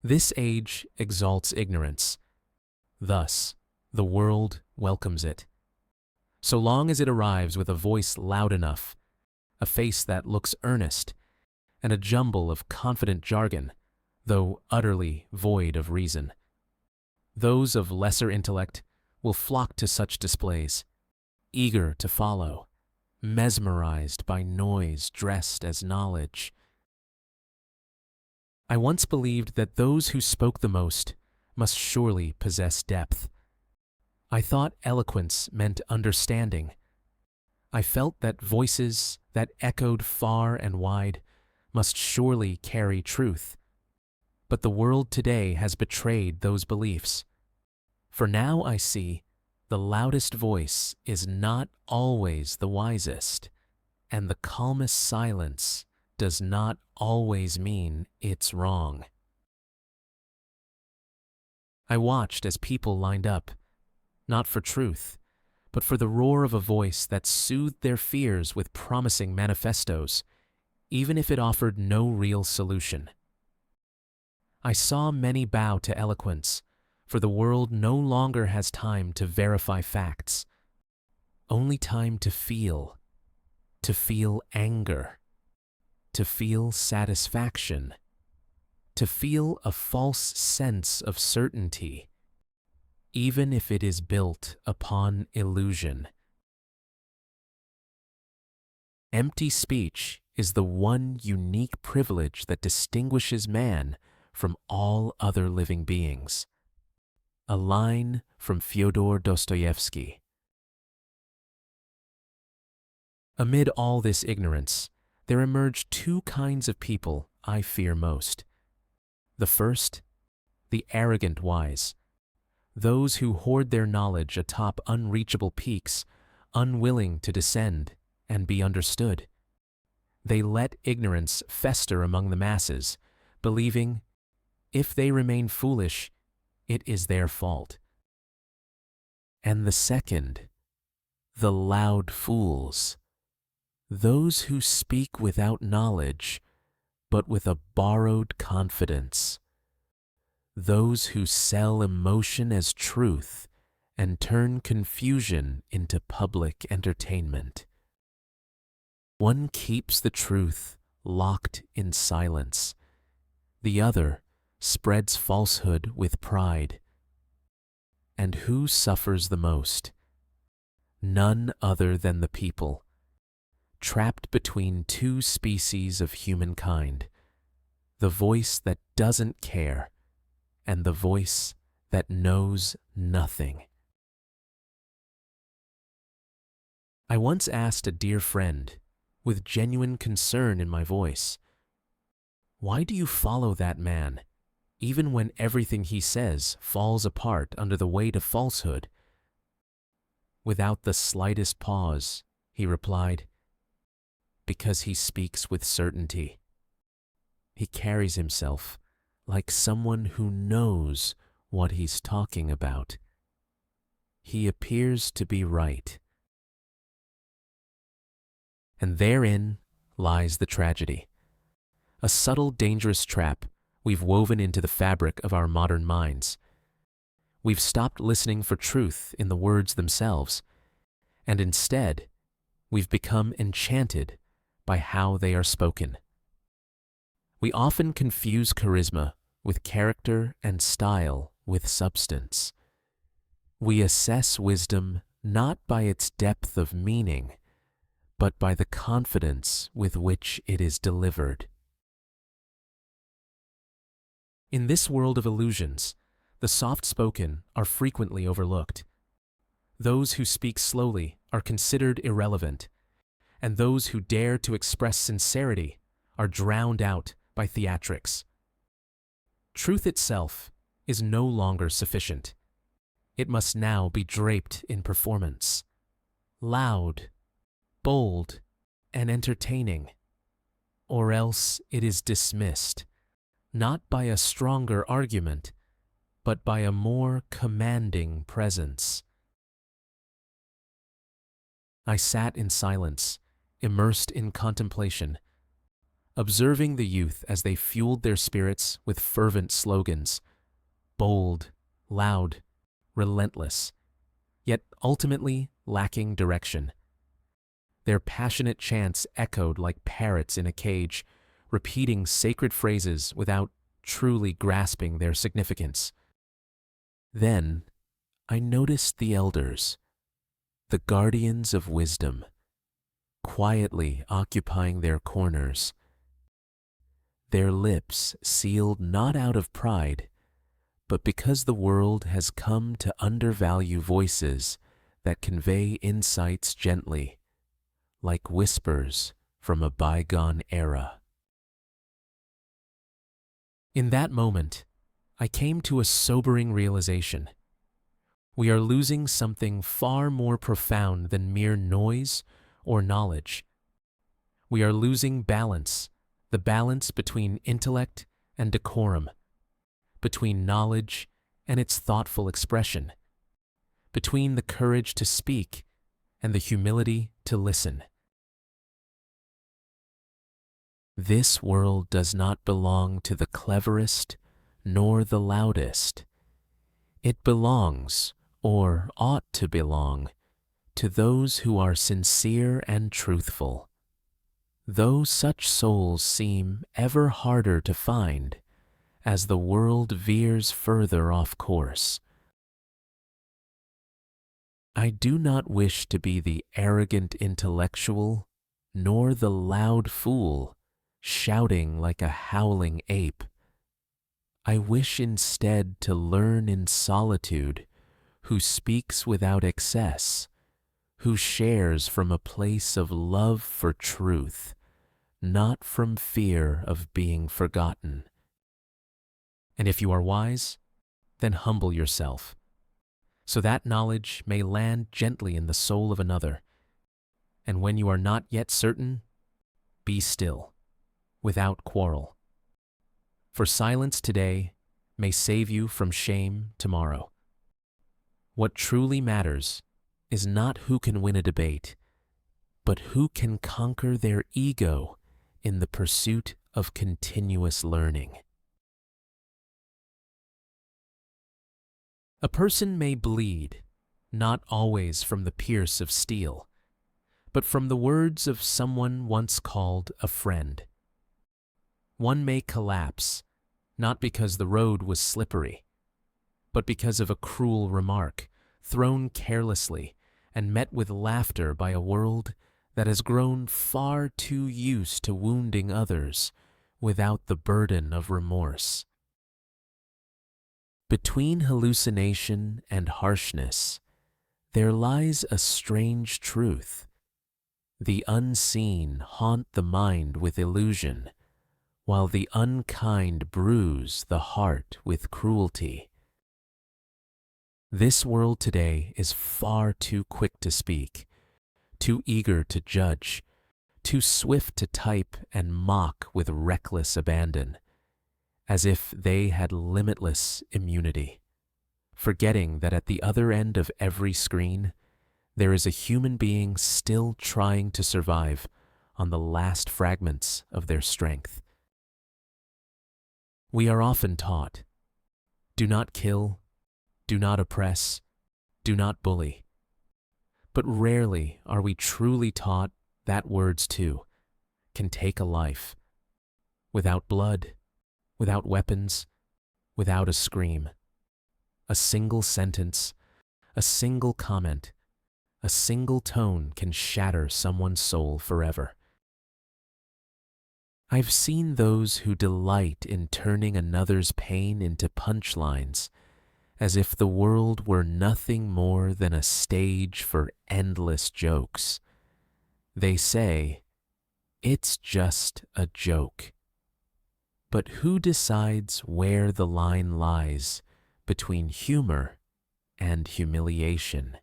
This age exalts ignorance. Thus, the world welcomes it. So long as it arrives with a voice loud enough, a face that looks earnest, and a jumble of confident jargon, though utterly void of reason. Those of lesser intellect will flock to such displays, eager to follow, mesmerized by noise dressed as knowledge. I once believed that those who spoke the most must surely possess depth. I thought eloquence meant understanding. I felt that voices that echoed far and wide must surely carry truth. But the world today has betrayed those beliefs. For now I see the loudest voice is not always the wisest, and the calmest silence does not always mean it's wrong. I watched as people lined up, not for truth, but for the roar of a voice that soothed their fears with promising manifestos, even if it offered no real solution. I saw many bow to eloquence, for the world no longer has time to verify facts, only time to feel anger, to feel satisfaction, to feel a false sense of certainty, even if it is built upon illusion. Empty speech is the one unique privilege that distinguishes man from all other living beings. A line from Fyodor Dostoevsky. Amid all this ignorance, there emerge two kinds of people I fear most. The first, the arrogant wise, those who hoard their knowledge atop unreachable peaks, unwilling to descend and be understood. They let ignorance fester among the masses, believing, if they remain foolish, it is their fault. And the second, the loud fools, those who speak without knowledge, but with a borrowed confidence, those who sell emotion as truth and turn confusion into public entertainment. One keeps the truth locked in silence, the other spreads falsehood with pride. And who suffers the most? None other than the people, trapped between two species of humankind, the voice that doesn't care and the voice that knows nothing. I once asked a dear friend, with genuine concern in my voice, "Why do you follow that man, even when everything he says falls apart under the weight of falsehood?" Without the slightest pause, he replied, "Because he speaks with certainty. He carries himself like someone who knows what he's talking about. He appears to be right." And therein lies the tragedy. A subtle, dangerous trap we've woven into the fabric of our modern minds. We've stopped listening for truth in the words themselves, and instead, we've become enchanted by how they are spoken. We often confuse charisma with character and style with substance. We assess wisdom not by its depth of meaning, but by the confidence with which it is delivered. In this world of illusions, the soft-spoken are frequently overlooked. Those who speak slowly are considered irrelevant, and those who dare to express sincerity are drowned out by theatrics. Truth itself is no longer sufficient. It must now be draped in performance, loud, bold, and entertaining, or else it is dismissed, not by a stronger argument, but by a more commanding presence. I sat in silence, immersed in contemplation. observing the youth as they fueled their spirits with fervent slogans, bold, loud, relentless, yet ultimately lacking direction. Their passionate chants echoed like parrots in a cage, repeating sacred phrases without truly grasping their significance. Then, I noticed the elders, the guardians of wisdom, quietly occupying their corners, their lips sealed not out of pride, but because the world has come to undervalue voices that convey insights gently, like whispers from a bygone era. In that moment, I came to a sobering realization. We are losing something far more profound than mere noise or knowledge. We are losing balance, the balance between intellect and decorum, between knowledge and its thoughtful expression, between the courage to speak and the humility to listen. This world does not belong to the cleverest nor the loudest. It belongs, or ought to belong, to those who are sincere and truthful. Though such souls seem ever harder to find as the world veers further off course. I do not wish to be the arrogant intellectual, nor the loud fool, shouting like a howling ape. I wish instead to learn in solitude, who speaks without excess, who shares from a place of love for truth, not from fear of being forgotten. And if you are wise, then humble yourself, so that knowledge may land gently in the soul of another. And when you are not yet certain, be still, without quarrel. For silence today may save you from shame tomorrow. What truly matters is not who can win a debate, but who can conquer their ego in the pursuit of continuous learning. A person may bleed, not always from the pierce of steel, but from the words of someone once called a friend. One may collapse, not because the road was slippery, but because of a cruel remark, thrown carelessly and met with laughter by a world that has grown far too used to wounding others without the burden of remorse. Between hallucination and harshness, there lies a strange truth. The unseen haunt the mind with illusion, while the unkind bruise the heart with cruelty. This world today is far too quick to speak, too eager to judge, too swift to type and mock with reckless abandon, as if they had limitless immunity, forgetting that at the other end of every screen, there is a human being still trying to survive on the last fragments of their strength. We are often taught, do not kill, do not oppress, do not bully. But rarely are we truly taught that words too can take a life, without blood, without weapons, without a scream. A single sentence, a single comment, a single tone can shatter someone's soul forever. I've seen those who delight in turning another's pain into punchlines, as if the world were nothing more than a stage for endless jokes. They say, it's just a joke. But who decides where the line lies between humor and humiliation?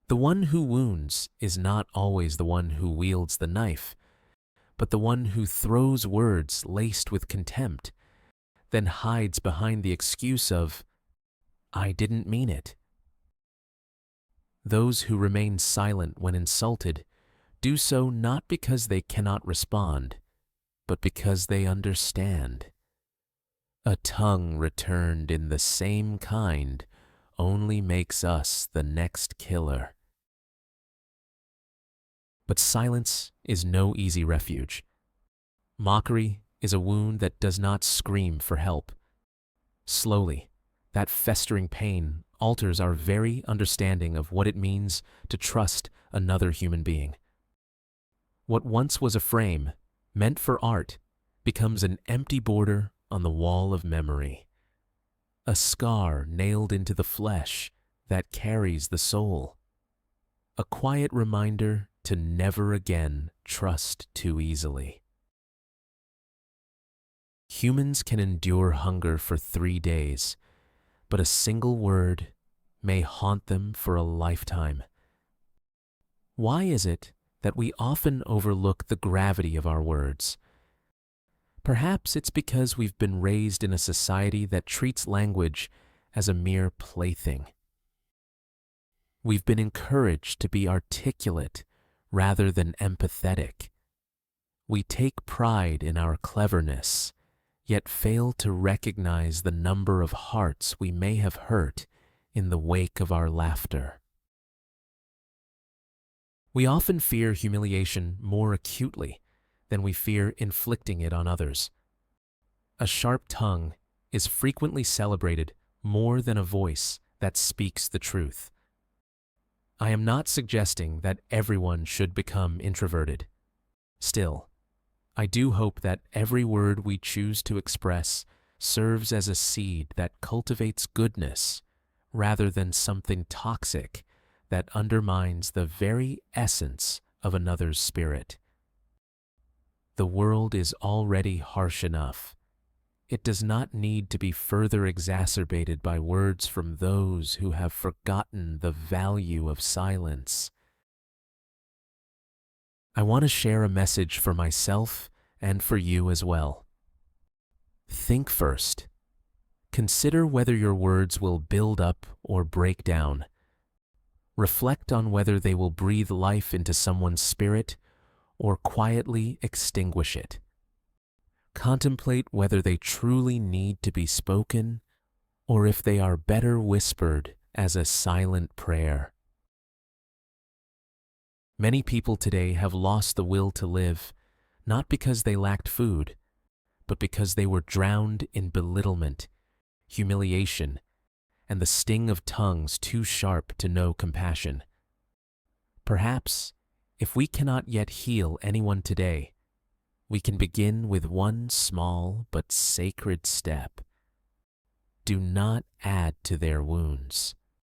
The one who wounds is not always the one who wields the knife, but the one who throws words laced with contempt, then hides behind the excuse of, I didn't mean it. Those who remain silent when insulted do so not because they cannot respond, but because they understand. A tongue returned in the same kind only makes us the next killer. But silence is no easy refuge. Mockery is a wound that does not scream for help. Slowly, that festering pain alters our very understanding of what it means to trust another human being. What once was a frame, meant for art, becomes an empty border on the wall of memory. A scar nailed into the flesh that carries the soul. A quiet reminder to never again trust too easily. Humans can endure hunger for 3 days, but a single word may haunt them for a lifetime. Why is it that we often overlook the gravity of our words? Perhaps it's because we've been raised in a society that treats language as a mere plaything. We've been encouraged to be articulate rather than empathetic. We take pride in our cleverness, yet fail to recognize the number of hearts we may have hurt in the wake of our laughter. We often fear humiliation more acutely than we fear inflicting it on others. A sharp tongue is frequently celebrated more than a voice that speaks the truth. I am not suggesting that everyone should become introverted. Still, I do hope that every word we choose to express serves as a seed that cultivates goodness rather than something toxic that undermines the very essence of another's spirit. The world is already harsh enough. It does not need to be further exacerbated by words from those who have forgotten the value of silence. I want to share a message for myself and for you as well. Think first. Consider whether your words will build up or break down. Reflect on whether they will breathe life into someone's spirit or quietly extinguish it. Contemplate whether they truly need to be spoken or if they are better whispered as a silent prayer. Many people today have lost the will to live, not because they lacked food, but because they were drowned in belittlement, humiliation, and the sting of tongues too sharp to know compassion. Perhaps, if we cannot yet heal anyone today, we can begin with one small but sacred step. Do not add to their wounds.